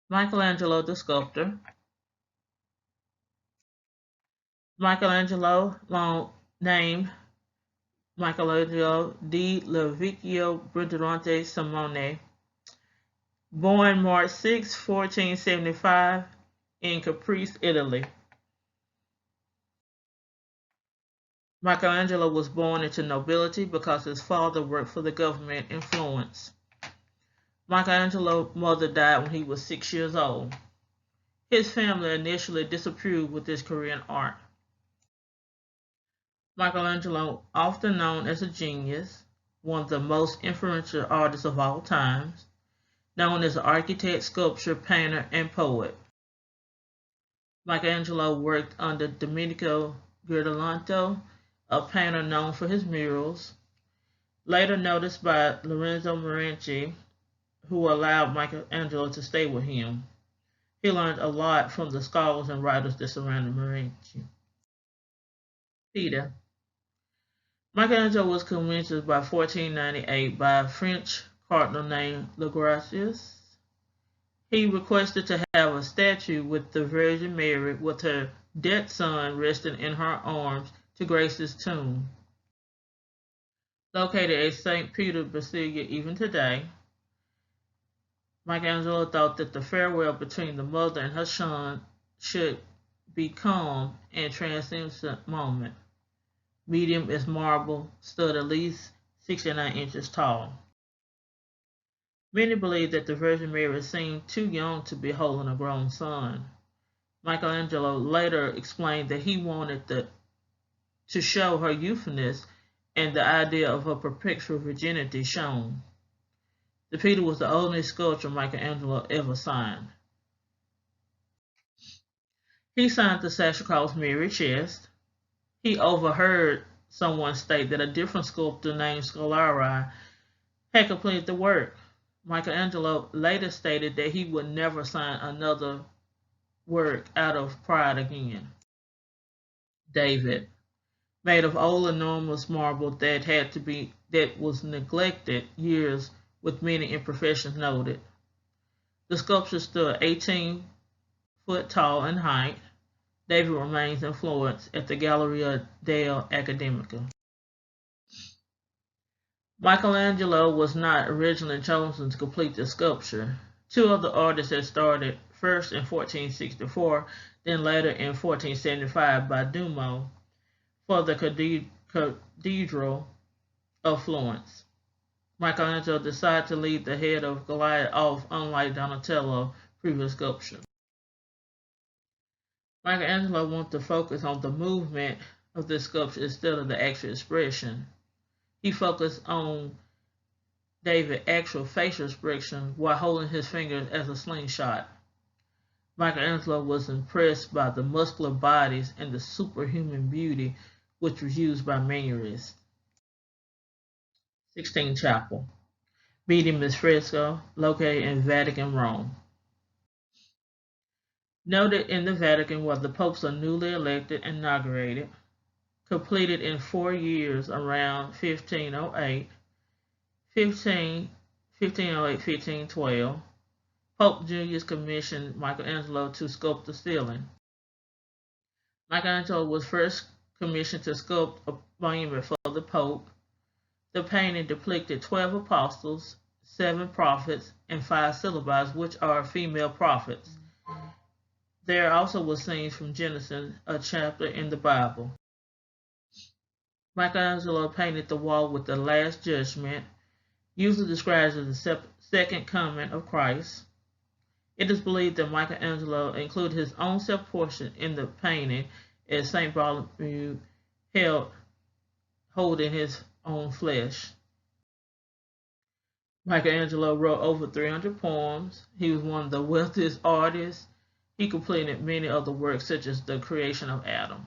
Michelangelo the sculptor. Michelangelo, long name Michelangelo di Lavicchio Bradurante Simone, born March 6, 1475, in Caprice, Italy. Michelangelo was born into nobility because his father worked for the government in Florence. Michelangelo's mother died when he was 6 years old. His family initially disapproved with his career in art. Michelangelo, often known as a genius, one of the most influential artists of all times, known as an architect, sculptor, painter, and poet. Michelangelo worked under Domenico Ghirlandaio, a painter known for his murals, later noticed by Lorenzo Medici, who allowed Michelangelo to stay with him. He learned a lot from the scholars and writers that surrounded Medici. Peter. Michelangelo was commissioned by 1498 by a French cardinal named Lagracius. He requested to have a statue with the Virgin Mary with her dead son resting in her arms to grace his tomb. Located at St. Peter Basilica even today, Michelangelo thought that the farewell between the mother and her son should be calm and transcendent moment. Medium is marble, stood at least 69 inches tall. Many believe that the Virgin Mary seemed too young to be holding a grown son. Michelangelo later explained that he wanted to show her youthfulness and the idea of her perpetual virginity shown. The Peter was the oldest sculpture Michelangelo ever signed. He signed the Sacred Mary chest. He overheard someone state that a different sculptor named Scolari had completed the work. Michelangelo later stated that he would never sign another work out of pride again. David, made of old enormous marble that was neglected years with many imperfections noted. The sculpture stood 18 foot tall in height. David remains in Florence at the Galleria dell'Accademica. Michelangelo was not originally chosen to complete the sculpture. Two other artists had started, first in 1464, then later in 1475 by Duomo for the Cathedral of Florence. Michelangelo decided to leave the head of Goliath off, unlike Donatello's previous sculpture. Michelangelo wanted to focus on the movement of the sculpture instead of the actual expression. He focused on David's actual facial expression while holding his fingers as a slingshot. Michelangelo was impressed by the muscular bodies and the superhuman beauty which was used by manurists. Sistine Chapel, medium is fresco, located in Vatican, Rome. Noted in the Vatican where the popes are newly elected and inaugurated, completed in 4 years around 1508, 1512, Pope Julius commissioned Michelangelo to sculpt the ceiling. Michelangelo was first commissioned to sculpt a monument for the Pope. The painting depicted 12 apostles, 7 prophets, and 5 syllabi, which are female prophets. There also were scenes from Genesis, a chapter in the Bible. Michelangelo painted the wall with the Last Judgment, usually described as the second coming of Christ. It is believed that Michelangelo included his own self-portrait in the painting as St. Bartholomew held holding his own flesh. Michelangelo wrote over 300 poems. He was one of the wealthiest artists. He completed many other works such as the creation of Adam.